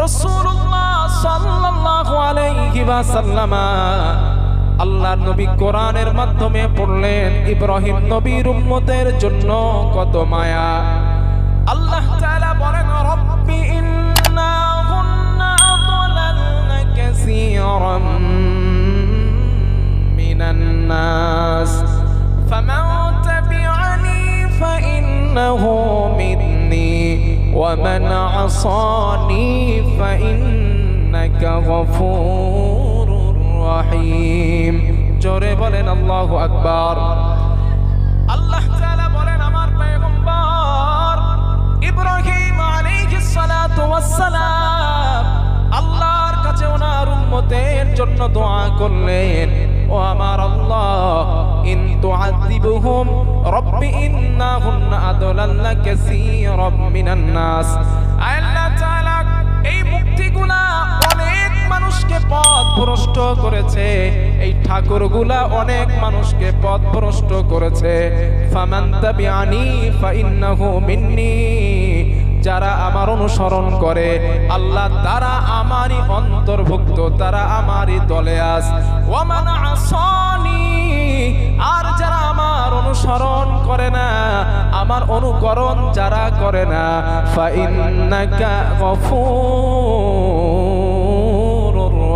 রাসূলুল্লাহ সাল্লাল্লাহু আলাইহি ওয়াসাল্লাম আল্লাহর নবী কোরআনের মাধ্যমে পড়লেন ইব্রাহিম নবীর উম্মতের জন্য কত মায়া। আল্লাহ তাআলা বলেন রব্বি ইন্নাহুন্না আদলালনা কাসীরাম মিনান নাস ফামান তাবি'আনি ফাইন্নাহু মিন্নি ওয়া মান আসানি ফাইন্নাকা গফুরুর রহিম। জোরে বলেন আল্লাহু আকবার। আল্লাহ তাআলা বলেন আমার পয়গম্বর ইব্রাহিম আলাইহিস সালাতু ওয়াস সালাম আল্লাহর কাছে ওনার উম্মতের জন্য দোয়া করলেন, ও আমার আল্লাহ ইন তুআযিবুহুম রব্বি ইন্নাহুন্না আদলালনা কাসীরাম মিনান নাস। আল্লাহ তাআলা এই মুক্তিগুলা অনেক মানুষকে পথভ্রষ্ট করেছে, এই ঠাকুরগুলা অনেক মানুষকে পথভ্রষ্ট করেছে। ফামান তাবিআনি ফাইন্নাহু মিন্নি, যারা আমার অনুসরণ করে আল্লাহ তারা আমারই অন্তর্ভুক্ত, তারা আমারই দলে আছে। ওয়া মান আসানি, আর যারা আমার অনুসরণ করে না, আমার অনুকরণ যারা করে না, ফাইন্নাকা গফুরুর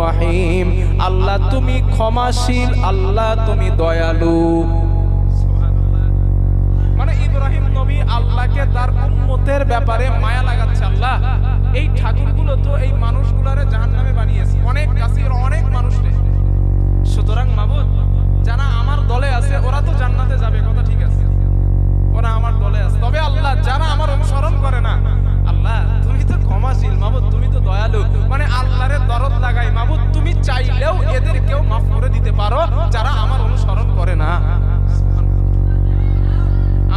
রহিম, আল্লাহ তুমি ক্ষমাশীল, আল্লাহ তুমি দয়ালু। মানে ইব্রাহিম নবী আল্লাহকে তার উম্মতের ব্যাপারে মায়া লাগাচ্ছে। আল্লাহ এই ঠাকুরগুলো তো এই মানুষগুলোরে জাহান্নামে বানিয়েছে, অনেক কাসির অনেক মানুষরে, সুতরাং মাবুদ যারা আমার দলে আছে ওরা তো জান্নাতে যাবে, কথা ঠিক আছে, ওরা আমার দলে আছে। তবে আল্লাহ যারা আমার অনুসরণ করে না, আল্লাহ তুমি তো ক্ষমাশীল মাবুদ, তুমি তো দয়ালু। মানে আল্লাহরে দরদ লাগাই মাবুদ, তুমি চাইলেও এদেরকেও মাফ করে দিতে পারো যারা আমার অনুসরণ করে না।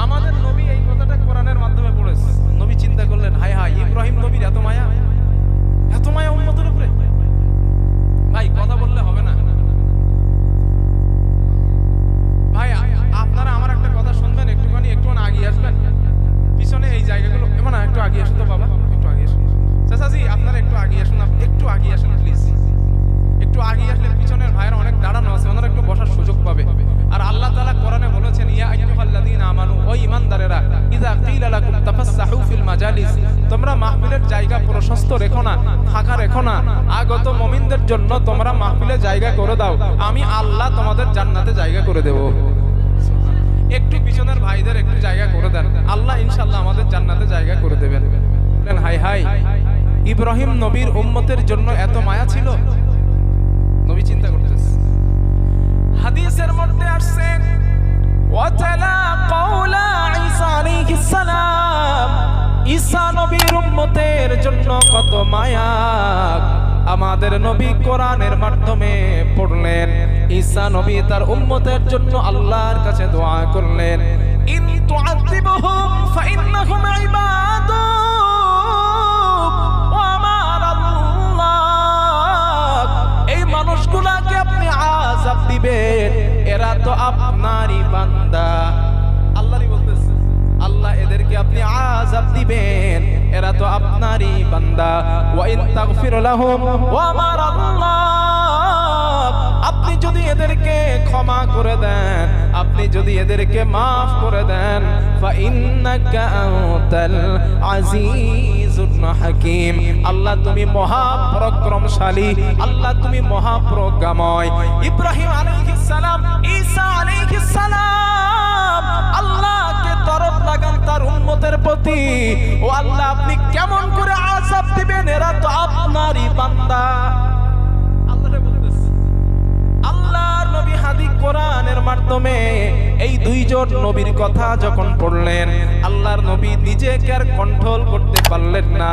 আমাদের নবী এই কথাটা কোরআনের মাধ্যমে পড়েছে। নবী চিন্তা করলেন, হায় হায় ইব্রাহিম নবীর এত মায়া, এত মায়া উম্মতের উপরে। ভাই কথা বললে হবে না ভাই, আপনারা আমার একটা কথা শুনবেন, একটুখানি আগিয়ে আসবেন, পিছনে এই জায়গাগুলো এমন একটু আগিয়ে আসুন তো বাবা, একটু আগিয়ে আসুন। চাচাজি আপনারা একটু আগিয়ে আসুন, একটু আগিয়ে আসুন প্লিজ। একটু আগিয়ে আসলে পিছনের ভাইরা অনেক দাঁড়ানো আছে, ওনারা একটু বসার সুযোগ পাবে। আর আল্লাহ তাআলা কোরআনে বলেছেন, ইয়া আইয়ুহাল্লাযীনা আমানু, ও ঈমানদারেরা, ইযা কিলা লাকুম তাফাসসাহু ফিল মাজালিস, তোমরা মাহফিলের জায়গা প্রশস্ত রেখো না, ফাঁকা রেখো না, আগত মুমিনদের জন্য তোমরা মাহফিলে জায়গা করে দাও, আমি আল্লাহ তোমাদের জান্নাতে জায়গা করে দেব। একটু পিছনের ভাইদের একটু জায়গা করে দেন, আল্লাহ ইনশাআল্লাহ আমাদের জান্নাতে জায়গা করে দেবেন। বলেন হাই হাই, ইব্রাহিম নবীর উম্মতের জন্য এত মায়া ছিল। নবী চিন্তা করতেছে। হাদিসের মধ্যে আসছে ওয়াতালা কাওলা ঈসা আলাইহিস সালাম, ঈসা নবীর উম্মতের জন্য কত মায়া আমাদের নবী কোরআনের মাধ্যমে পড়লেন। ঈসা নবী তার উম্মতের জন্য আল্লাহর কাছে দোয়া করলেন, ইন তুআযিবুহুম ফাইন্নাহুম ইবাদুক, ওয়া আমার আল্লাহ এই মানুষগুলাকে আপনি আযাব দিবেন, এরা তো আপনারই বান্দা। আল্লাহরই বলতেছে, আল্লাহ এদেরকে আপনি আযাব দিবেন, এরা তো আপনারই বান্দা। ওয়া ইন তাগফির লাহুম, ওয়া আমার আল্লাহ আপনি যদি এদেরকে ক্ষমা করে দেন, আপনি যদি এদেরকে মাফ করে দেন, ফা ইন্নাকা আনতাল আজিজুল হাকীম, আল্লাহ তুমি মহাপরাক্রমশালী, আল্লাহ তুমি মহাপ্রজ্ঞাময়। ইব্রাহিম আলাইহিস সালাম, ঈসা আলাইহিস সালাম আল্লাহকে দরদ লাগান তার উম্মতের প্রতি, ও আল্লাহ আপনি কেমন করে আযাব দিবেন, এরা তো আপনারই বান্দা। আল্লাহর নবী হাদিস কোরআনের মাধ্যমে এই দুইজন নবীর কথা যখন পড়লেন, আল্লাহর নবী নিজেকে আর কন্ট্রোল করতে পারলেন না।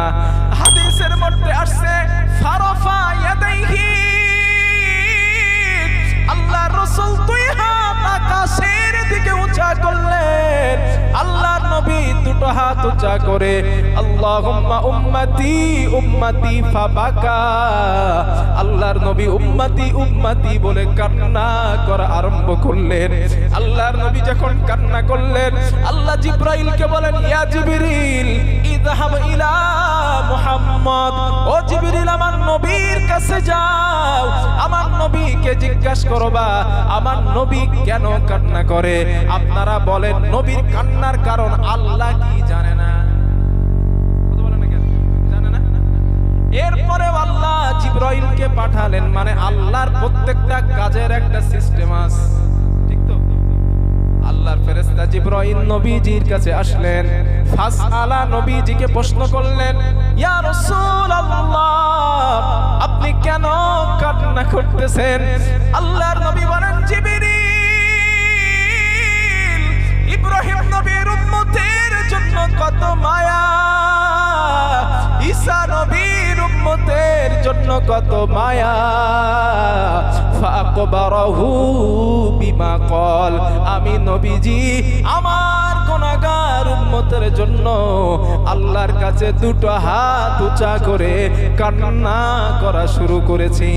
হাদিসের মধ্যে আসছে ফারাফা ইয়াদাইহি, আল্লাহর রাসূল দুই হাত আকাশের দিকে উঁচা করলেন। আল্লাহর নবী দুটো হাত উঁচা করে করে আল্লাহুম্মা উম্মতি উম্মতি ফাবাকা, আল্লাহর নবী উম্মতি উম্মতি বলে কান্না করা আরম্ভ করলেন। আল্লাহর নবী যখন কান্না করলেন, আল্লাহ জিবরাইলকে বলেন, ইয়া জিবরিল ইযহাব ইলা মুহাম্মদ, ও জিবরিল আমার নবীর কাছে যাও, আমার নবীকে জিজ্ঞাসা করবা আমার নবী কেন কান্না করে। আপনারা বলেন নবীর কান্নার কারণ আল্লাহ কি জানে না? কথা বলেন না কেন? জানে না? এরপরে আল্লাহ জিবরাইলকে পাঠালেন, মানে আল্লাহর প্রত্যেকটা কাজের একটা সিস্টেম আছে, ঠিক তো? আল্লাহর ফেরেশতা জিবরাইল নবীজির কাছে আসলেন, ফাসআলা নবীজিকে প্রশ্ন করলেন, ইয়া রাসূলুল্লাহ আপনি কেন কান্না করতেছেন? আল্লাহর নবী বলেন, জিবরিল ইব্রাহিম নবীর উম্মতের জন্য কত মায়া, ঈসা নবীর উম্মতের জন্য কত মায়া, ফাকবারাহু বিমা ক্বাল, আমি নবীজি আমার গুনাহগার উম্মতের জন্য আল্লাহর কাছে দুটো হাত উঁচা করে কান্না করা শুরু করেছি।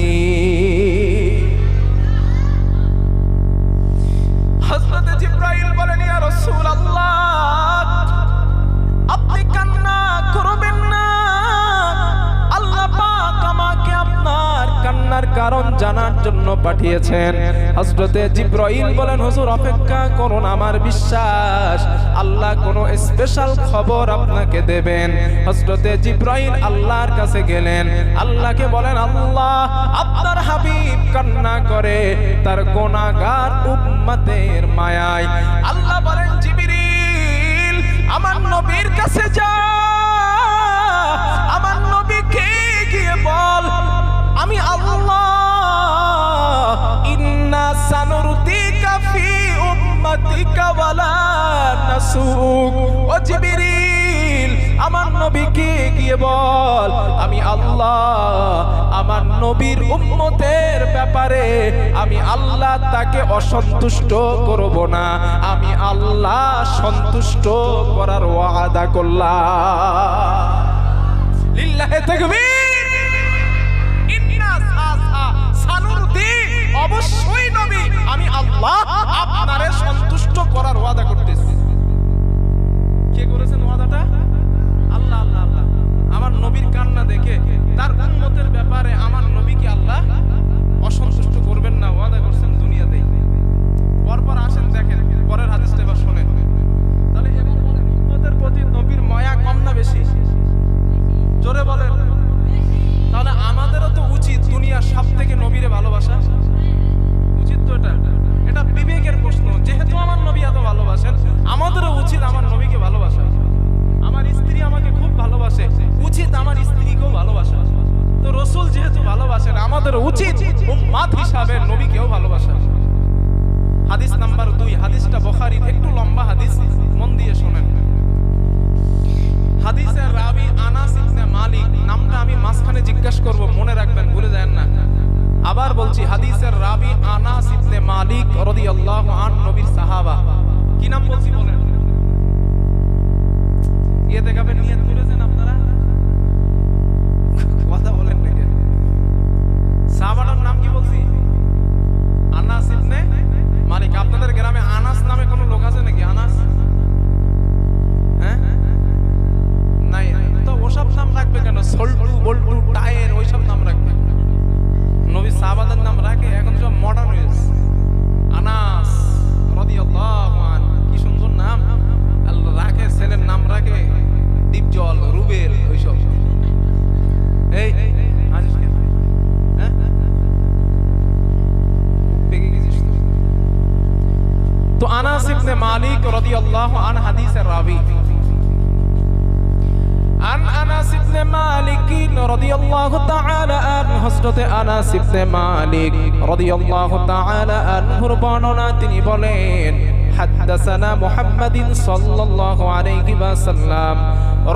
হযরত জিবরাইল বলেন, ইয়া রাসূলুল্লাহ আপনি কান্না করবেন না, আল্লাহ পাক আমাকে আপনার কান্নার কারণ জানার জন্য পাঠিয়েছেন। হযরত জিবরাইল বলেন, হুজুর অপেক্ষা করুন, আমার বিশ্বাস আল্লাহ কোনো স্পেশাল খবর আপনাকে দেবেন। হযরত জিবরাইল আল্লাহর কাছে গেলেন, আল্লাহকে বলেন, আল্লাহ আপনার হাবিব কান্না করে তার গুনাহগার উম্মতের মায়ায়। আল্লাহ বলেন, জিবরিল আমার নবীর কাছে যা, আমার নবীকে গিয়ে বল আমি আল্লাহ ইন্না সানুরদিকা ফি উম্মাতিকা ওয়ালা নাসুক। ও জিবরিল আমার নবীকে গিয়ে বল আমি আল্লাহ আমার নবীর উম্মতের ব্যাপারে আমি আল্লাহ তাকে অসন্তুষ্ট করব না, আমি আল্লাহ সন্তুষ্ট করার ওয়াদা করলাম। লিল্লাহি তাকবীর। ইন্না সানুরদি, অবশ্যই নবী আমি আল্লাহ আপনারে সন্তুষ্ট করার ওয়াদা করতেছি। কে করেছেন ওয়াদাটা? আল্লাহ। আল্লাহ আল্লাহ আমার নবীর কান্না দেখে তার উম্মতের ব্যাপারে আমার নবীকে আল্লাহ অসন্তুষ্ট করবেন না ওয়াদা করছেন দুনিয়াতেই। পরপর আসেন দেখেন পরের হাদিসটা এবার শুনেন। তাহলে এবার বলেন উম্মতের প্রতি নবীর মায়া কম না বেশি? জোরে বলেন। তাহলে আমাদেরও তো উচিত দুনিয়ার সবথেকে নবীরে ভালোবাসা উচিত তো। এটা বিবেকের প্রশ্ন। যেহেতু আমার নবী এত ভালোবাসেন আমাদেরও উচিত আমার নবীকে ভালোবাসা। আমার স্ত্রী আমাকে খুব ভালোবাসে, উচিত আমার স্ত্রীকেও ভালোবাসা। তো রাসূল যেহেতু ভালোবাসেন আমাদের উচিত উম্মত হিসাবে নবীকেও ভালোবাসা। হাদিস নাম্বার 2, হাদিসটা বুখারীর, একটু লম্বা হাদিস, মন দিয়ে শুনেন। হাদিসের রাবি আনাস ইবনে মালিক, নামটা আমি মাঝখানে জিজ্ঞাসা করব, মনে রাখবেন, ভুলে যাবেন না। আবার বলছি, হাদিসের রাবি আনাস ইবনে মালিক রাদিয়াল্লাহু আনহু, নবীর সাহাবা। কি নাম বলছি বলেন? ইতিকাফের নিয়ত করেছেন আপনারা? কথা বলেন না কেন? সাহাবাটার নাম কি বলছি? আনাস ইবনে মালিক। আপনাদের গ্রামে আনাস নামে কোনো লোক আছে নাকি? আনাস? হ্যাঁ নাই। তো ওসব নাম রাখবে কেন? সল্টু বল্টু টায়ার ওইসব নাম রাখবে। নবী সাহাবাদের নাম রাখে এখন সব মডার্ন হয়েছে। আনাস রাদিয়াল্লাহু আনহু, কি সুন্দর নাম আল্লাহ রাখে। ছেলের নাম রাখে দীপজল, রুবেল, ওইসব। এই তো আনাস ইবনে মালিক রাদিয়াল্লাহু আনহু হাদিসের রাবি। عن أنس بن مالك رضي الله تعالى عنه، حضرت أنس بن مالك رضي الله تعالى عنه বর্ণনা তিনি বলেন, حدثنا محمد صلى الله عليه وسلم,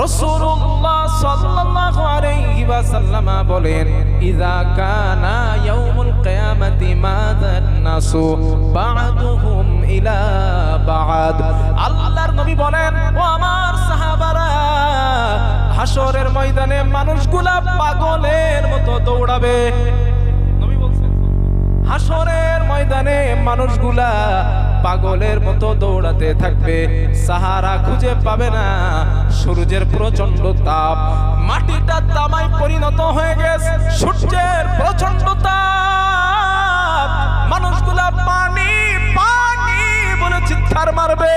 রাসূলুল্লাহ সাল্লাল্লাহু আলাইহি ওয়াসাল্লাম বলেন, ইযা কানা ইয়াউমুল কিয়ামাতি মাদান নাসু বা'দুহুম ইলা বা'দ। আল্লাহর নবী বলেন, ও আমার সাহাবারা হাসরের ময়দানে মানুষগুলা পাগলের মতো দৌড়াবে। নবী বলছেন হাসরের ময়দানে মানুষগুলা পাগলের মতো দৌড়াতে থাকবে, সাহারা খুঁজে পাবে না। সূর্যের প্রচন্ড তাপ, মাটিটা তামায় পরিণত হয়ে গেছে। সূর্যের প্রচন্ড তাপ, মানুষগুলা পানি পানি বলে চিৎকার মারবে,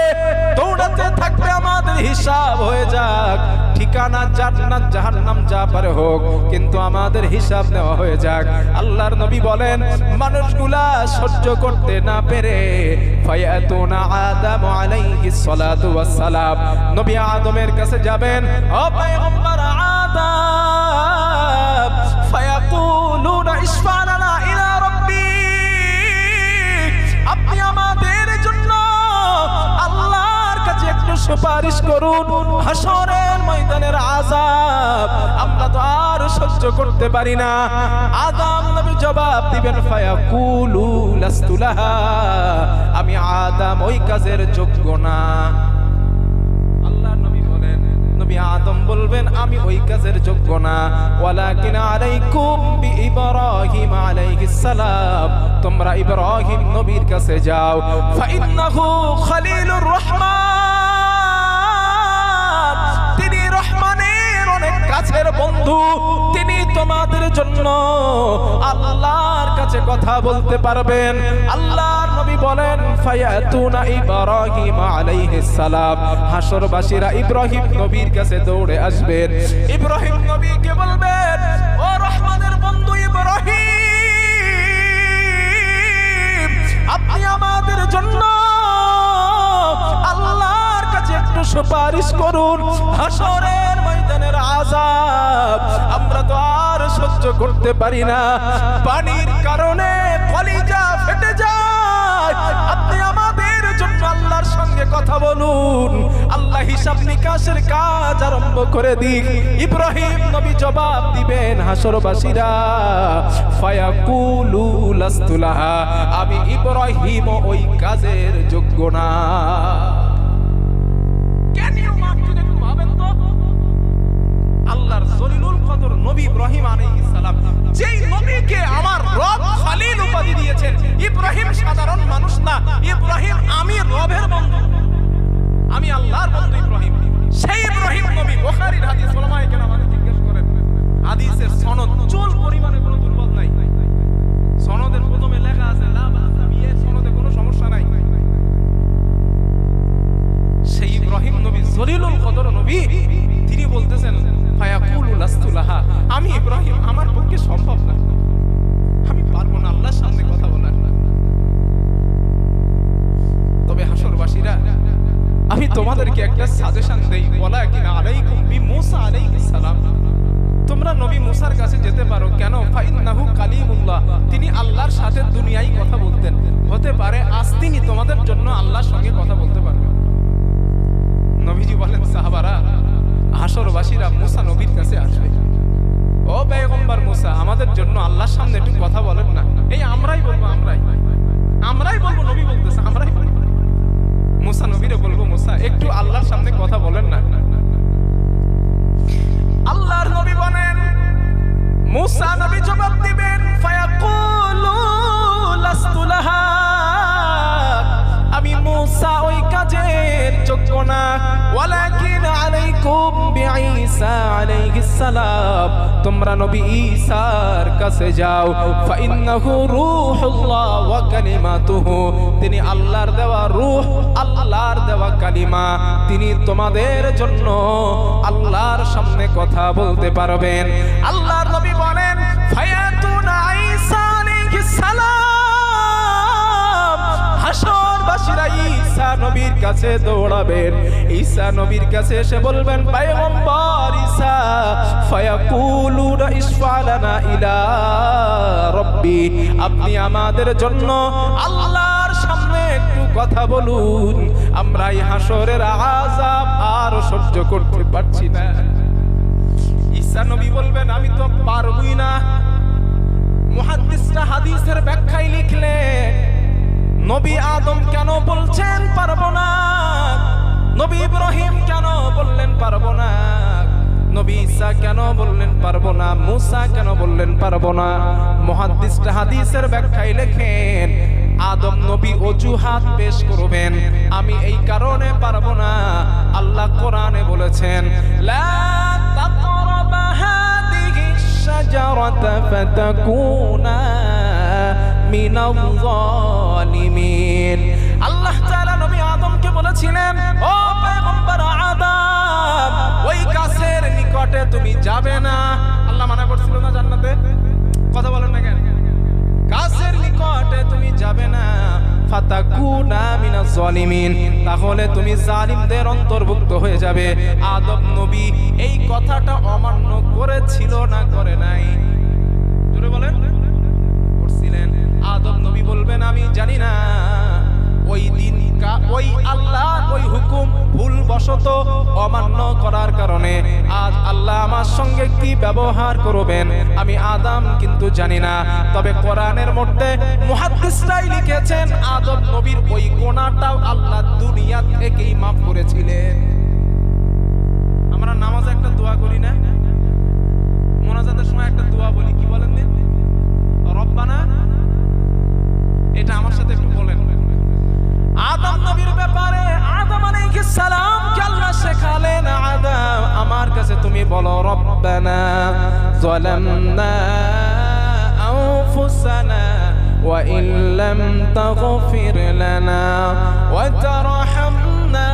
দৌড়াতে থাকবে। আমাদের হিসাব হয়ে যাক, ঠিকানা জান্নাত জাহান্নাম যা পারে হোক, কিন্তু আমাদের হিসাব নেওয়া হয়ে যাক। আল্লাহর নবী বলেন মানুষগুলা সহ্য করতে না পেরে ফায়াতুনা আদম আলাইহিস সালাতু ওয়াস সালাম, নবী আদমের কাছে যাবেন। ও পয়গম্বর আদম, ফায়াকুলুনা ইশফা লানা ইলা রাব্বিক, আপনি আমাদের জন্য আল্লাহর কাছে একটু সুপারিশ করুন। হাসরের ময়দানের আযাব আমরা তো আর সহ্য করতে পারি না। আদম নবী জবাব দিবেন ফায়াকুলু লাস্তু লাহা, আমি আদম ওই কাজের যোগ্য না। আল্লাহর নবী বলেন, নবী আদম বলবেন আমি ওই কাজের যোগ্য না। ওয়ালাকিন আলাইকুম বিইব্রাহিম আলাইহিস সালাম, তোমরা ইব্রাহিম নবীর কাছে যাও। ফাইন্নাহু খলিলুর রহমান, তিনি রহমানের অনেক কাছের বন্ধু, তিনি তোমাদের জন্য আল্লাহর কাছে কথা বলতে পারবেন। আল্লাহর নবী বলেন ফায়াতুনা ইব্রাহিম আলাইহিস সালাম, হাসরবাসীরা ইব্রাহিম নবীর কাছে দৌড়ে আসবেন। ইব্রাহিম নবীকে বলবেন ও রহমানের বন্ধু ইব্রাহিম, আপনি আমাদের জন্য আল্লাহর কাছে একটু সুপারিশ করুন। হাসরের ময়দানের আযাব আমরা তো আর সহ্য করতে পারি না, পানির কারণে কলিজা ফেটে যায়। আপনি আমাদের জন্য আল্লাহর সঙ্গে কথা বলুন, আল্লাহ হিসাব নিকাশের কাজ আরম্ভ করে দিক। ইব্রাহিম নবী জবাব দিবেন হাসরবাসীরা ফায়াকুলু লাস্তু লাহা, আমি ইব্রাহিম ওই কাজের যোগ্য না। আল্লাহর জলিলুল কদর নবী ইব্রাহিম আলাইহিস সালাম, যেই নবীকে আমার রব খলিল উপাধি দিয়েছেন। ইব্রাহিম সাধারণ মানুষ না, ইব্রাহিম আমি রবের বন্ধু, আমি আল্লাহর বন্ধু ইব্রাহিম। সেই ইব্রাহিম নবী বুখারীর হাদিস, ওলামায়ে কেরাম আমাকে জিজ্ঞেস করেন, হাদিসের সনদ চুল পরিমাণে কোনো দুর্বল নাই। সনদের প্রথমে লেখা আছে লা বাসা বিহি, সনদে কোনো সমস্যা নাই। সেই ইব্রাহিম নবী জলিলুল কদর নবী, তিনি বলতেছেন ফায়াকুলু লাস্তু লাহা, আমি ইব্রাহিম আমার পক্ষে সম্ভব না, আমি পারবো না আল্লাহর সামনে কথা বলার। তবে হাসরবাসীরা আমি তোমাদেরকে একটা সাজেশন দেই, ওয়ালাকিন আলাইকুম বিমূসা আলাইহিস সালাম, তোমরা নবী মুসার কাছে যেতে পারো। কেন? ফাইন্নাহু কালিমুল্লাহ, তিনি আল্লাহর সাথে দুনিয়ায় কথা বলতেন। হতে পারে আজ তিনি তোমাদের জন্য আল্লাহর সঙ্গে কথা বলতে পারবেন। নবীজি বলেন সাহাবারা, হাসরবাসীরা মুসা নবীর কাছে আসবে। ও পয়গম্বর মুসা, আমাদের জন্য আল্লাহর সামনে একটু কথা বলেন না। এই আমরাই বলবো, আমরাই বলবো, নবী বলতেছে আমরাই বলবো। মুসা নবীরে বলবো মুসা একটু আল্লাহর সামনে কথা বলেন না। আল্লাহর নবী বলেন, মুসা নবী জবাব দিবেন ফায়াকুলু লাস্তু লাহা, আমি মুসা ওই কাজের যোগ্য না। ওয়ালাকিন আলাইকুম বিঈসা আলাইহিস সালাম, তোমরা নবী ঈসার কাছে যাও। ফাইন্নাহু রূহুল্লাহ ওয়া কালিমাতুহু, তিনি আল্লাহর দেওয়া রূহ, আল্লাহর দেওয়া কালিমা, তিনি তোমাদের জন্য আল্লাহর সামনে কথা বলতে পারবেন। আল্লাহর নবী বলেন ফায়াতুনা ঈসা আলাইহিস সালাম, হাসরবাসীরা ঈসা নবীর কাছে দৌড়াবেন। ঈসা নবীর কাছে এসে বলবেন পয়গম্বর ঈসা, ফায়াকুলুনা ইশফা লানা ইলা রাব্বি, আপনি আমাদের জন্য আল্লাহর সামনে একটু কথা বলুন, আমরা এই হাসরের আযাব আর সহ্য করতে পারছি না। ঈসা নবী বলবেন আমি তো পারবই না। মুহাদ্দিসরা হাদিসের ব্যাখ্যায় লিখলেন নবী আদম কেন বলছেন পারবো না, নবী ইব্রাহিম কেন বললেন পারবো না, নবী ঈসা কেন বললেন পারবো না, মুসা কেন বললেন পারবো না? মুহাদ্দিসরা হাদিসের ব্যাখ্যায় লেখেন আদম নবী অজুহাত পেশ করবেন, আমি এই কারণে পারবো না। আল্লাহ কোরআনে বলেছেন লা তাকরাবা হাদিহিশ শাজারাতা ফাতাকুনা মিনাল যালিমিন। আল্লাহ তাআলা নবী আদমকে বলেছিলেন, ও পয়গম্বর আদম, ওই গাছের নিকটে তুমি যাবে না। আল্লাহ মানা করছিল না জান্নাতে? কথা বলেন না কেন? গাছের নিকটে তুমি যাবে না, ফাতাকুনা মিনাজ জালিমিন, তাহলে তুমি জালিমদের অন্তর্ভুক্ত হয়ে যাবে। আদম নবী এই কথাটা অমান্য করেছিল না করে নাই? জোরে বলেন। করছিলেন। আদম নবী বলবেন আমি জানি না। ওই দিন ওই আল্লাহ ওই হুকুম ভুলবশত অমান্য করার কারণে আজ আল্লাহ আমার সঙ্গে কি ব্যবহার করবেন আমি আদম কিন্তু জানি না। তবে কোরআনের মধ্যে মুহাদ্দিসরাই লিখেছেন আদম নবীর ওই গুনাহটাও আল্লাহ দুনিয়া থেকেই মাফ করেছিলেন। আমরা নামাজে একটা দোয়া করি না, মোনাজাতের সময় একটা দোয়া বলি, কি বলেন দিন? রব্বানা। এটা আমার সাথে একটু বলেন। আদম নবীর ব্যাপারে আদম আলাইহিস সালাম কে আল্লাহ শেখালেন, আদম আমার কাছে তুমি বলো রব্বানা যালামনা আনফুসানা ওয়া ইল্লাম তাগফির লানা ওয়া তারহামনা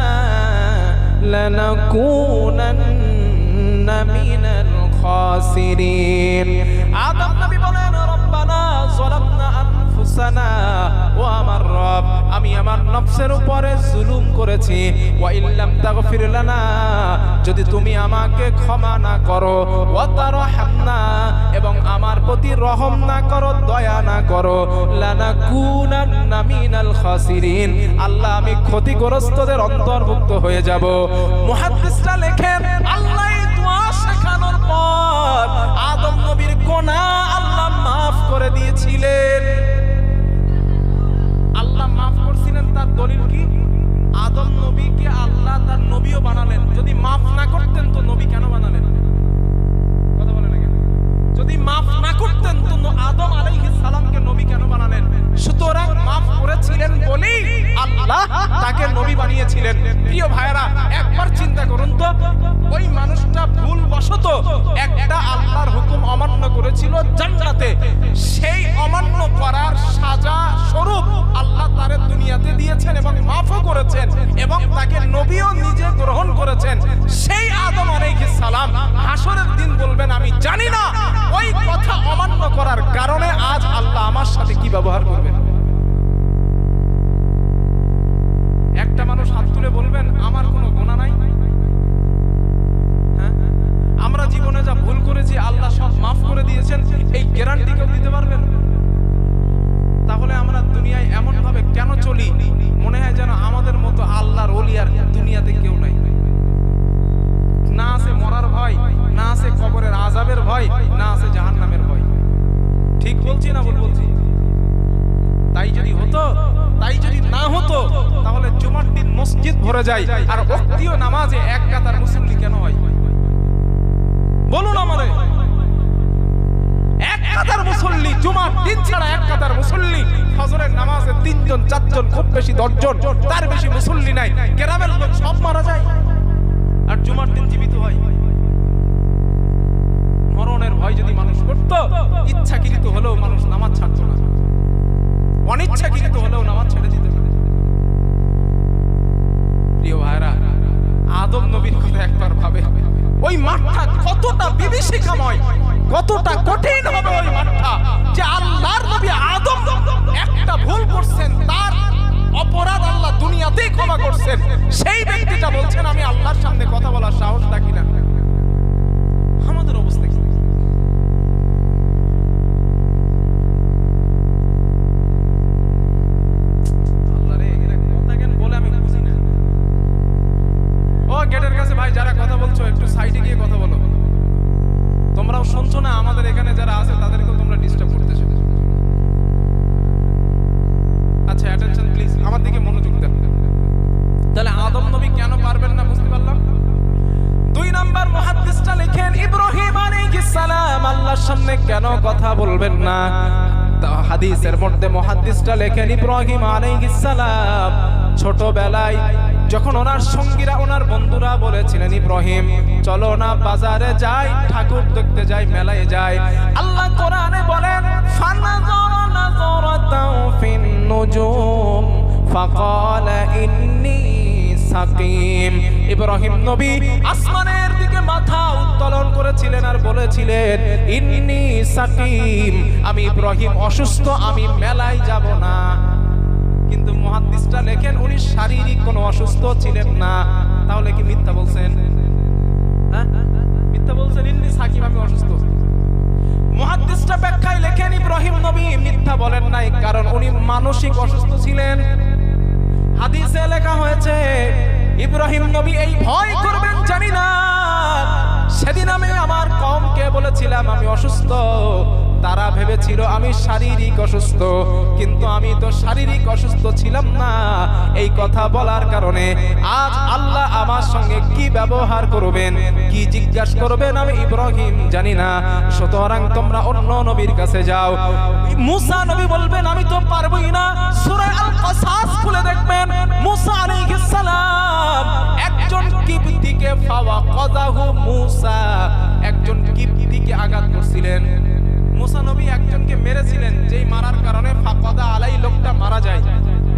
লানাকুনান্না মিনাল খাসিরিন। আদম নবী বলেন রব্বানা যালামনা আনফুসানা, ও আমার রব আমি আমার নফসের উপরে জুলুম করেছি, ওয়া ইল্লাম তাগফির লানা, যদি তুমি আমাকে ক্ষমা না করো, ওয়া তারহামনা, এবং আমার প্রতি রহম না করো, দয়া না করো, লানাকুনান্না মিনাল খাসিরিন, আল্লাহ আমি ক্ষতিগ্রস্তদের অন্তর্ভুক্ত হয়ে যাব। মুহাদ্দিসরা লেখেন আল্লাহ এই দোয়া শেখানোর পর আদম নবীর গুনাহ আল্লাহ মাফ করে দিয়েছিলেন। আল্লাহ মাফ করছিলেন, তার দলিল কি? আদম নবীকে আল্লাহ তার নবীও বানালেন। যদি মাফ না করতেন তো নবী কেন বানালেন? কথা বলেন না কেন? যদি মাফ না করতেন তো আদম আলাইহিস সালামকে নবী কেন বানালেন? সুতরাং মাফ করেছিলেন বলেই আল্লাহ তাকে নবী বানিয়েছিলেন। প্রিয় ভাইরা একবার চিন্তা করুন তো, ওই মানুষটা ভুলবশত একটা আল্লাহর হুকুম অমান্য করেছিল জান্নাতে, সেই অমান্য করার সাজা স্বরূপ আল্লাহ তারে দুনিয়াতে দিয়েছেন এবং মাফও করেছেন এবং তাকে নবীও নিজে গ্রহণ করেছেন। সেই আদম আলাইহিস সালাম হাসরের দিন বলবেন আমি জানি না ওই কথা অমান্য করার কারণে আজ আল্লাহ আমার সাথে কি ব্যবহার করবেন। একটা মানুষ হাত তুলে বলবেন আমার কোনো গুনাহ নাই? হ্যাঁ, আমরা জীবনে যা ভুল করেছি আল্লাহ সব মাফ করে দিয়েছেন, এই গ্যারান্টি কেউ দিতে পারবেন? তাহলে আমরা দুনিয়ায় এমন ভাবে কেন চলি মনে হয় যেন আমাদের মতো আল্লাহর ওলি আর দুনিয়াতে কেউ নাই। না আছে মরার ভয়, না আছে কবরের আযাবের ভয়, না আছে জাহান্নামের ভয়। ঠিক বলছি না ভুল বলছি? তাই যদি হতো, তাই যদি না হতো তাহলে জুমার দিন মসজিদ ভরে যায় আর ওয়াক্তীয় নামাজে এক কাতার মুসল্লি কেন হয়? বলুন আমারে। এক কাতার মুসল্লি জুমার দিন ছাড়া এক কাতার মুসল্লি, ফজরের নামাজে 3 জন 4 জন, খুব বেশি 10 জন, তার বেশি মুসল্লি নাই। গ্রামের লোক সব মারা যায় আর জুমার দিন জীবিত হয়। মরণের ভয় যদি মানুষ করত, ইচ্ছাকৃত হলেও মানুষ নামাজ ছাড়ত না, অনিচ্ছাকৃত হলেও নামাজ ছেড়ে দিত না। প্রিয় ভাইরা আদম নবীর কথা একবার ভাবে, ওই মাঠটা কতটা বিভীষিকাময়, কতটা কঠিন হবে ওই মাঠটা, যে আল্লাহর নবী আদম একটা ভুল করছেন, তার অপরাধ আল্লাহ দুনিয়াতেই ক্ষমা করছেন। সেই ব্যক্তিটা বলছেন আমি আল্লাহর সামনে কথা বলার সাহস রাখি না। আমাদের অবস্থা কি? আল্লাহ রে, এরা কথা কেন বলে আমি বুঝি না। ও গেটের কাছে ভাই যারা কথা বলছো একটু সাইডে গিয়ে কথা বলো। তোমরাও শুনছো না, আমাদের এখানে যারা আছে তাদেরকেও তোমরা ডিস্টার্ব করতেছো। আচ্ছা অ্যাটেনশন প্লিজ, আমার দিকে মনোযোগ দেন। তাহলে আদম নবী কেন পারবেন না বুঝতে পারলাম। 2 নাম্বার মুহাদ্দিসটা লিখে কেন কথা বলবেন না? হাদিসের মধ্যে মুহাদ্দিসটা লেখেন ইব্রাহিম আলাইহিস সালাম ছোটবেলায় যখন ওনার সঙ্গীরা ওনার বন্ধুরা বলেছিলেন ইব্রাহিম চলো না বাজারে যাই, ঠাকুর দেখতে যাই, মেলায় যাই, আল্লাহ কোরআনে বলেন ফানাযারা নাযারাতাও ফিন নুজুম ফাকালা ইন্নী সাকিম। ইব্রাহিম নবী আসমানের দিকে মাথা উত্তোলন করেছিলেন আর বলেছিলেন ইন্নী সাকিম, আমি ইব্রাহিম অসুস্থ, আমি মেলায় যাব না। কিন্তু মুহাদ্দিসটা লেখেন উনি শারীরিক কোনো অসুস্থ ছিলেন না। তাহলে কি মিথ্যা বলছেন? হ্যাঁ মিথ্যা বলছেন, ইন্নী সাকিম, আমি অসুস্থ। মুহাদ্দিসটা ব্যাখ্যায় লেখেন ইব্রাহিম নবী মিথ্যা বলেন নাই, কারণ উনি মানসিক অসুস্থ ছিলেন। হাদিসে লেখা হয়েছে ইব্রাহিম নবী এই ভয় করবেন জানি না, সেদিন আমি আমার কওমকে বলেছিলাম আমি অসুস্থ, তারা ভেবেছিল আমি শারীরিক অসুস্থ, কিন্তু আমি তো শারীরিক অসুস্থ ছিলাম না। এই কথা বলার কারণে আজ আল্লাহ আমার সঙ্গে কি ব্যবহার করবেন, কি জিজ্ঞাসা করবেন আমি ইব্রাহিম জানি না। সুতরাং তোমরা অন্য নবীর কাছে যাও। মুসা নবী বলবেন আমি তো পারবোই না। সূরা আল কাসাস খুলে দেখবেন মুসা আলাইহিস সালাম একজন কিবতীকে ফাওয়াকাযাহু মুসা, একজন কিবতীকে আঘাত করছিলেন। মুসা নবী একজনকে মেরেছিলেন, যেই মারার কারণে ফাকাদা আলাই লোকটা মারা যায়।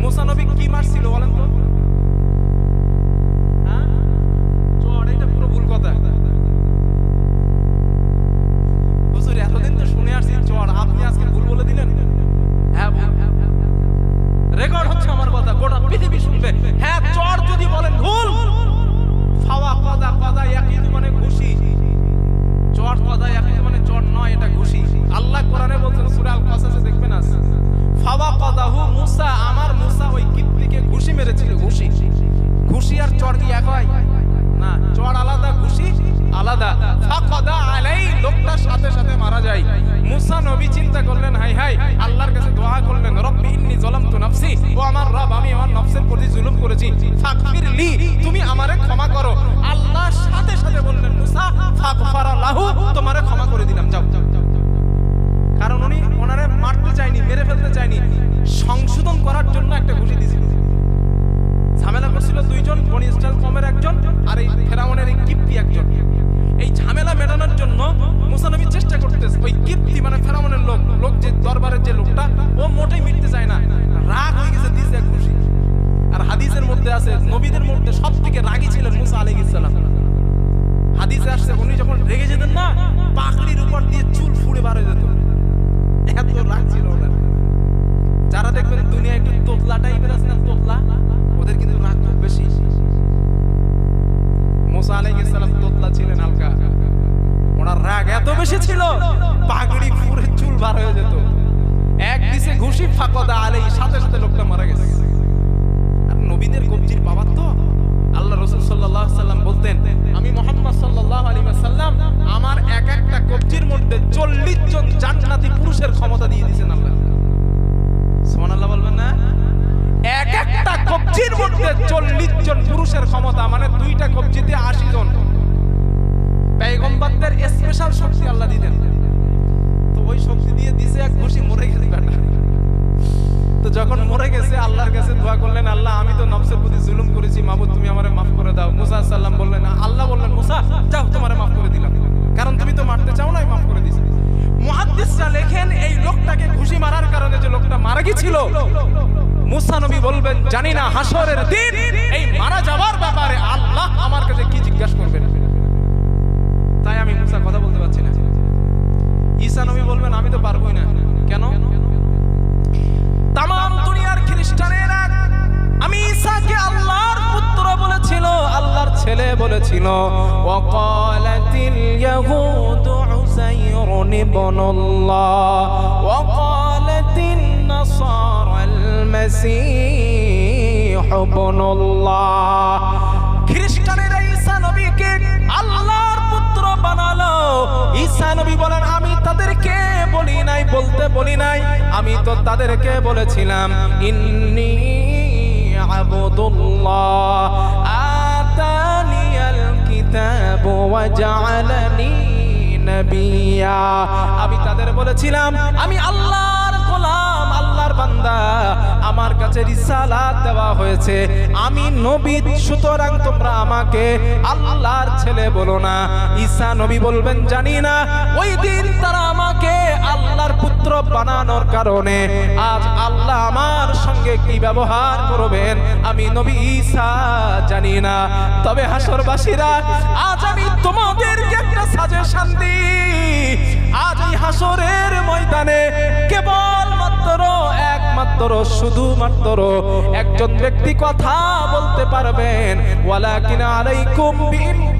মুসা নবী কি মারছিল বলেন তো? হ্যাঁ চড়, এটা পুরো ভুল কথা। হুজুর এতদিন তো শুনে আসছি চড়, আপনি আজকে ভুল বলে দিলেন। হ্যাঁ রেকর্ড হচ্ছে আমার কথা, গোটা পৃথিবী শুনবে। হ্যাঁ চড় যদি বলেন ভুল। ফাওয়াকাদা কাদা একই মানে খুশি, চড় কাদা একই মানে চড় নয়, এটা খুশি। আল্লাহ কোরআনে বলছেন সূরা আল কাসাসে দেখবেন আছে ফাওয়াকাদাহু মুসা, আমার মুসা ওই কিবতীকে ঘুষি মেরেছিল। ঘুষি ঘুষি আর চড় কি এক হয় না? চড় আলাদা, ঘুষি আলাদা। ফাকাদা আলাই লোকটার সাথে সাথে মারা যায়। মুসা নবী চিন্তা করলেন হাই হাই, আল্লাহর কাছে দোয়া করলেন রব্বি ইন্নী যালামতু নাফসি, ও আমার রব আমি আমার নফসের প্রতি জুলুম করেছি, ফাগফিরলি তুমি আমারে ক্ষমা করো। আল্লাহ সাথে সাথে বললেন মুসা ফাগফারা লাহু, তোমারে ক্ষমা করে দিলাম, যাও। কারণ উনি ওনারে মারতে চাইনি, মেরে ফেলতে চাইনি, সংশোধন করার জন্য একটা ঘুষি দিয়েছিল। ঝামেলা করছিল দুইজন, বনি ইসরাইল কওমের একজন আর এই ফেরাউনের এই কিবতী একজন। এই ঝামেলা মেটানোর জন্য মুসা নবী চেষ্টা করতেছে। ওই কিবতী মানে ফেরাউনের লোক যে দরবারের যে লোকটা, ও মোটেই মিটতে চায় না, রাগ হয়ে গেছে, দিয়েছে এক ঘুষি। আর হাদিসের মধ্যে আছে নবীদের মধ্যে সবথেকে রাগী ছিলেন মুসা আলাইহিস সালাম। হাদিসে আসছে উনি যখন রেগে যেতেন না, পাকড়ির উপর দিয়ে চুল ফুড়ে বার হয়ে যেত, এত রাগ ছিল ওনার। যারা দেখবেন দুনিয়া একটু তোতলা টাইপের আছে না, তোতলা, ওদের কিন্তু রাগ খুব বেশি। মুসা আলাইহিস সালাম তোতলা ছিলেন হালকা, ওনার রাগ এত বেশি ছিল পাগড়ি ফুরে চুল বার হয়ে যেত। এক দিছে ঘুষি ফাকাদা আলাই, সাথে সাথে লোকটা মারা গেছে। আর নবীদের কবজির পাওয়ার তো আল্লাহ রাসূল সাল্লাল্লাহু আলাইহি ওয়াসাল্লাম বলতেন আমি মুহাম্মদ সাল্লাল্লাহু আলাইহি ওয়াসাল্লাম আমার এক একটা কবজির মধ্যে 40 জন জান্নাতি পুরুষের ক্ষমতা দিয়ে দিয়েছেন আল্লাহ। সুবহানাল্লাহ বলবেন না? এক একটা কবজির মধ্যে 40 জন পুরুষের ক্ষমতা, মানে দুইটা কবজিতে 80 জন। পয়গম্বরদের স্পেশাল শক্তি আল্লাহ দিতেন। তো ওই শক্তি দিয়ে দিছে এক ঘুষি, মরে গেছে বেটা। তো যখন মরে গেছে আল্লাহর কাছে দোয়া করলেন আল্লাহ আমি তো নফসের প্রতি জুলুম করেছি, মাবুদ তুমি আমারে মাফ করে দাও। মুসা সাল্লাম বললেন, আল্লাহ বললেন মুসা যাও তোমারে মাফ করে দিলাম, কারণ তুমি তো মারতে চাও না, মাফ করে দিছি। মুহাদ্দিসরা লেখেন এই লোকটাকে ঘুষি মারার কারণে যে লোকটা মারা গিয়েছিল, মুসা নবী বলবেন জানি না হাসরের দিন এই মারা যাওয়ার ব্যাপারে আল্লাহ আমার কাছে কি জিজ্ঞাসা করবেন, তাই আমি মুসা কথা বলতে পারছি না। ঈসা নবী বলবেন আমি তো পারবোই না। কেন? তাম দুনিয়ার খ্রিস্টানেরা আমি ঈসাকে আল্লাহর পুত্র বলেছিল, আল্লাহর ছেলে বলেছিল। ওয়াকালাতিল ইয়াহুদু উযাইরুন ইবনুল্লাহ ওয়াকালাতিন নাসারাল মাসীহ ইবনুল্লাহ। খ্রিস্টানেরা ঈসা নবীকে আল্লাহর পুত্র বানালো। ঈসা নবী বলেন আমি তাদেরকে বলি নাই, বলতে বলি নাই, আমি তো তাদেরকে বলেছিলাম ইন্নী আবদুল্লাহ আতানিয়াল কিতাব ওয়া জাআলানি নবিয়্যা। আমি তাদের আপনাদের বলেছিলাম আমি আল্লাহর গোলাম, আল্লাহর বান্দা, আমার কাছে রিসালাত দেওয়া হয়েছে, আমি নবী, সুতরাং তোমরা আমাকে আল্লাহর ছেলে বলো না। ঈসা নবী বলবেন জানি না। ওই দিন তারা আমাকে আল্লাহর পুত্র বানানোর কারণে আজ আল্লাহ আমার সঙ্গে কি ব্যবহার করবেন আমি নবী ঈসা জানি না। তবে হাসরবাসীরা, আজ আমি তোমাদেরকে একটা সাজেশন দিই। আজ এই হাসরের ময়দানে কেবলমাত্র একমাত্র শুধুমাত্র একজন ব্যক্তি কথা বলতে পারবেন, ওয়ালাকিন আলাইকুম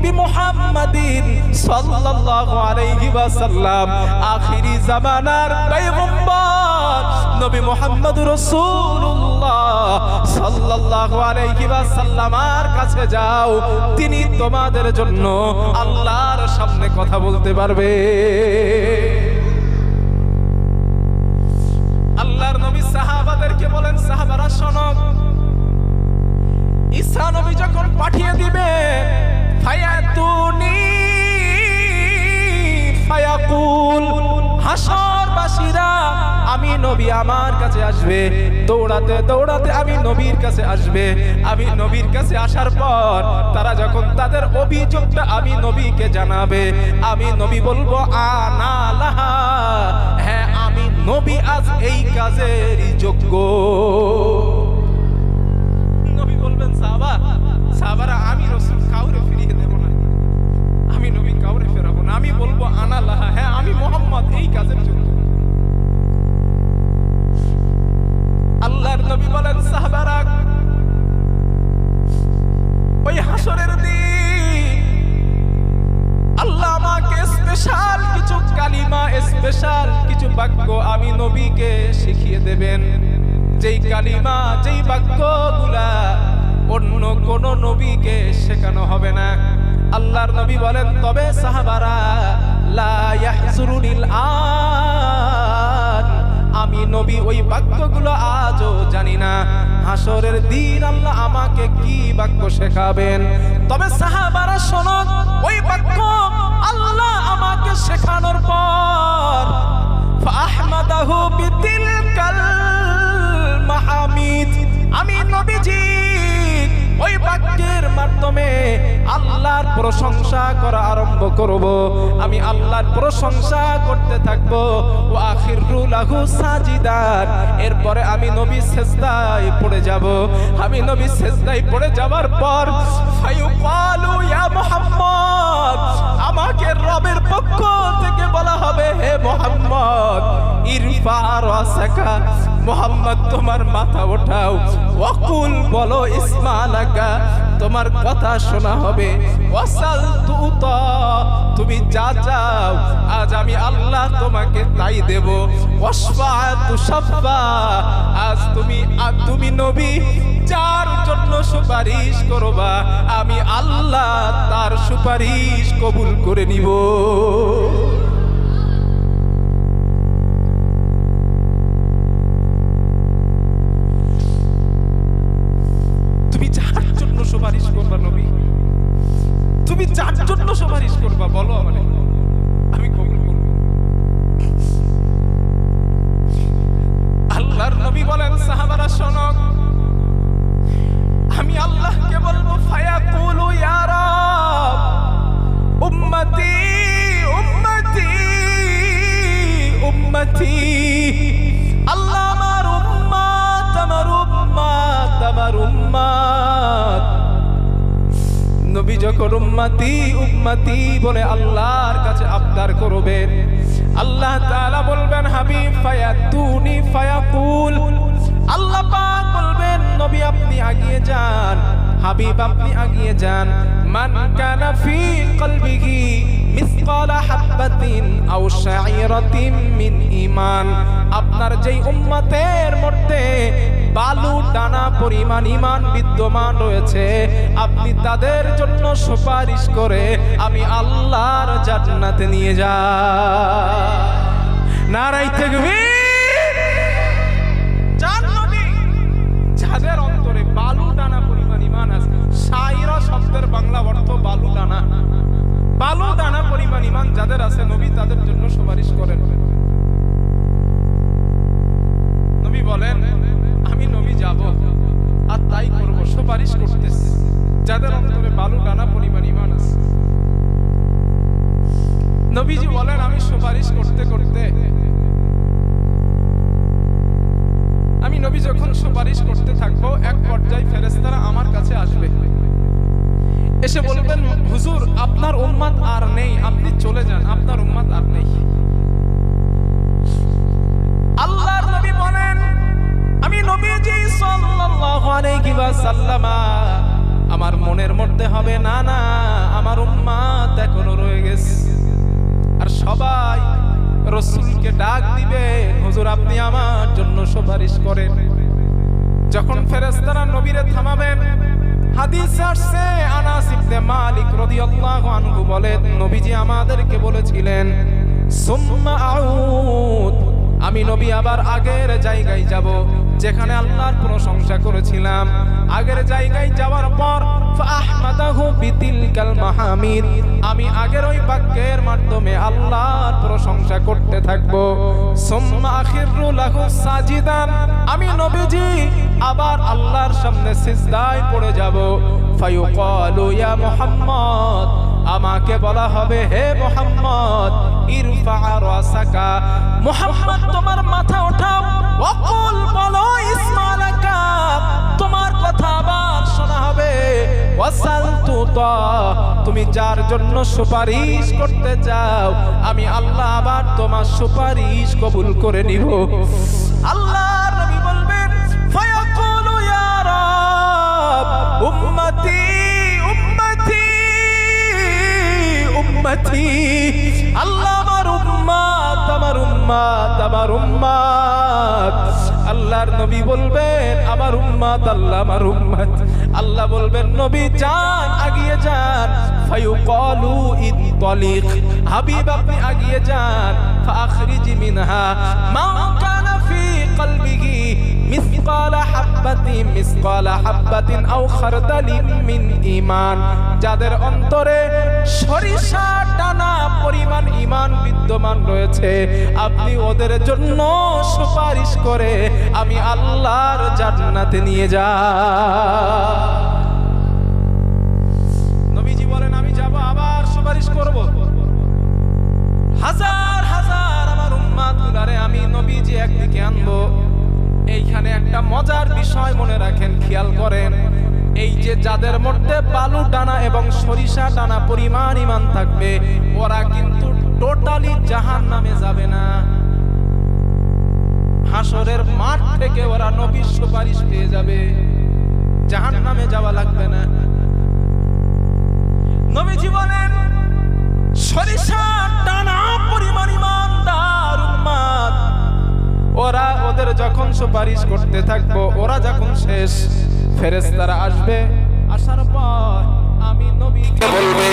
বিমুহাম্মাদিন সাল্লাল্লাহু আলাইহি ওয়াসাল্লাম, আখিরি জামানার পয়গম্বর নবী মুহাম্মদ রাসূলুল্লাহ সাল্লাল্লাহু আলাইহি ওয়াসাল্লামের কাছে যাও, তিনি তোমাদের জন্য আল্লাহর সামনে কথা বলতে পারবে। আল্লাহর নবী সাহাবাদেরকে বলেন, সাহাবারা শোনো, ঈসা নবী যখন পাঠিয়ে দিবে ফায়াতুনি ফায়াকুল, হাসরবাসীরা আমি নবী আমার কাছে আসবে, দৌড়াতে দৌড়াতে আমি নবীর কাছে আসবে। আমি নবীর কাছে আসার পর তারা যখন তাদের অভিযোগটা আমি নবীকে জানাবে, আমি নবী বলবো আনা লাহা, হ্যাঁ আমি নবী আজ এই কাজেরই যোগ্য। নবী বলবেন সাহাবারা আমি রাসূল কাউরে ফিরিয়ে দেব না, আমি নবী কাউরে ফেরাবো না, আমি বলবো আনা লাহা, হ্যাঁ আমি মুহাম্মদ এই কাজের যোগ্য। আল্লাহর নবী বলেন সাহাবারা, ওই হাসরের দিন আল্লাহ আমাকে স্পেশাল কিছু কালিমা, স্পেশাল কিছু বাক্য আমি নবীকে শিখিয়ে দেবেন, যেই কালিমা, যেই বাক্যগুলা অন্য কোন নবীকে শেখানো হবে না। আল্লাহর নবী বলেন, তবে সাহাবারা লা ইয়াহজুরুনিল আন, আমি নবী ওই বাক্যগুলো আজও জানি না, হাসরের দিন আল্লাহ আমাকে কি বাক্য শেখাবেন। তবে সাহাবারা শোনো, ওই বাক্য আল্লাহ আমাকে শেখানোর পর ফাহমাদাহু বিতিলকাল মাহামিদ, আমি নবীজি ওই বাক্যের মাধ্যমে আল্লাহর প্রশংসা করা আরম্ভ করব, আমি আল্লাহর প্রশংসা করতে থাকব। ওয়া আখিরু লাহু সাজিদান, এরপরে আমি নবী সিজদায় পড়ে যাব। আমি নবী সিজদায় পড়ে যাবার পর ফায়ুকালু ইয়া মুহাম্মদ, আমাকে রবের পক্ষ থেকে বলা হবে, হে মুহাম্মদ ইরফা রাসাকা, মুহাম্মদ তোমার মাথা ওঠাও, ওয়াকুল বলো ইসমালাকা, তোমার কথা শোনা হবে, ওয়াসাল তুতা, তুমি যা চাও আজ আমি আল্লাহ তোমাকে তাই দেব, ওয়াশফা তুশাফা, আজ তুমি নবী যার জন্য সুপারিশ করবা আমি আল্লাহ তার সুপারিশ কবুল করে নিব। সুপারিশ করবা নবী, তুমি যার জন্য সুপারিশ করবা বলো আমারে, আমি কবুল করব। আল্লাহর নবী বলেন সাহাবারা শোনো, আমি আল্লাহকে বলবো ফায়াকুলু ইয়া রাব উম্মতি উম্মতি উম্মতি, আল্লাহ আমার উম্মত আমার উম্মত আমার উম্মত। নবী যখন উম্মতি উম্মতি বলে আল্লাহর কাছে আবদার করবেন, আল্লাহ তাআলা বলবেন হাবিব ফায়াতুনি ফায়াকুল, আল্লাহ পাক বলবেন নবী আপনি আগিয়ে যান, হাবিব আপনি আগিয়ে যান। মান কানা ফি কলবিহি মিসকালা হাববাতিন আও শাঈরাতিন মিন ঈমান, আপনার যেই উম্মতের মধ্যে বালু দানা পরিমাণ ঈমান বিদ্যমান রয়েছে, আপনি তাদের জন্য সুপারিশ করে আমি আল্লাহর জান্নাতে নিয়ে যাই। নারায়ে তাকবীর। জান নবী যাদের অন্তরে বালু দানা পরিমাণ ঈমান আছে, শাঈরা শব্দের বাংলা অর্থ বালু দানা, বালু দানা পরিমাণ ঈমান যাদের আছে নবী তাদের জন্য সুপারিশ করেন। নবী বলেন আমি নবী যাব আর তাই করব, সুপারিশ করতেছি যাদের অন্তরে বালু দানা পরিমাণ ঈমান আছে। নবীজি বলেন আমি সুপারিশ করতে করতে আমি নবী যখন সুপারিশ করতে থাকবো এক পর্যায়ে ফেরেশতারা আমার কাছে আসবে, এসে বলবেন হুজুর আপনার উম্মত আর নেই, আপনি চলে যান, আপনার উম্মত আর নেই। আল্লাহর নবী বলেন আমি নবীজি সাল্লাল্লাহু আলাইহি ওয়াসাল্লাম আমার মনের মধ্যে হবে না না আমার উম্মত এখনো রয়ে গেছে। আর সবাই রাসূলকে ডাক দিবে হুজুর আপনি আমার জন্য সুপারিশ করেন। যখন ফেরেশতারা নবীরে থামাবেন, হাদিসে আসছে আনাস ইবনে মালিক রাদিয়াল্লাহু আনহু বলেন নবীজি আমাদেরকে বলেছিলেন সুম্মা আউদ, আমি নবী আবার আগের জায়গায় যাব যেখানে আল্লাহর প্রশংসা করেছিলাম। আগের জায়গায় যাওয়ার পর ফাহমাদাহু বিতিলকাল মাহামিদ, আমি আগের ওই বাক্যের মাধ্যমে আল্লাহর প্রশংসা করতে থাকব। সুম্মা আখিরু লাহু সাজিদান, আমি নবীজি আবার আল্লাহর সামনে সিজদায় পড়ে যাব। ফায়ুকালু ইয়া মুহাম্মদ, আমাকে বলা হবে হে মুহাম্মদ ইরফা রাসাকা, মুহাম্মদ তোমার মাথা ওঠাও, ওয়াকুল বলো ইসমালাকা, তোমার কথা আবার শোনা হবে। ওয়াসাল তুতা, তুমি যার জন্য সুপারিশ করতে চাও আমি আল্লাহ আবার তোমার সুপারিশ কবুল করে নিব। আল্লাহর নবী বলবেন ফায়াকুলু ইয়া রাব উম্মতি উম্মতি উম্মতি, আল্লাহ আমার উম্মত আমার উম্মত আমার উম্মত। আল্লাহর নবী বলবেন আমার উম্মত আল্লাহ আমার উম্মত। আল্লাহ বলবেন নবী যান আগিয়ে যান। ফায়ুকালু ইনতালিক, হাবিব আপনি আগিয়ে যান। ফাখরিজি মিনহা মা কানা ফি কলবিহি মিসকালা হাববাতিন মিসকালা হাববাতিন আও খারদালিন মিন ঈমান, যাদের অন্তরে সরিষা টানা পরিমাণ ঈমান বিদ্যমান রয়েছে আপনি ওদের জন্য সুপারিশ করে আমি আল্লাহর জান্নাতে নিয়ে যাই। নবীজি বলেন আমি যাব আবার সুপারিশ করব। হাজার হাজার আমার উম্মত গুলারে আমি নবীজি একদিকে আনবো। এইখানে একটা মজার বিষয় মনে রাখেন, খেয়াল করেন, এই যে যাদের মধ্যে বালু টানা এবং সরিষা টানা পরিমাণ ঈমান থাকবে ওরা কিন্তু টোটালি জাহান্নামে যাবে না। হাসরের মাঠ থেকে ওরা নবীর সুপারিশ পেয়ে যাবে, জাহান্নামে যাওয়া লাগবে না। নবীজি বলেন সরিষা টানা পরিমাণ ঈমানদার উম্মত ওরা ওদের যখন সুপারিশ করতে থাকবো ওরা যখন শেষ, ফেরেশতারা আসবে, আসার পর আমি নবীকে বলবে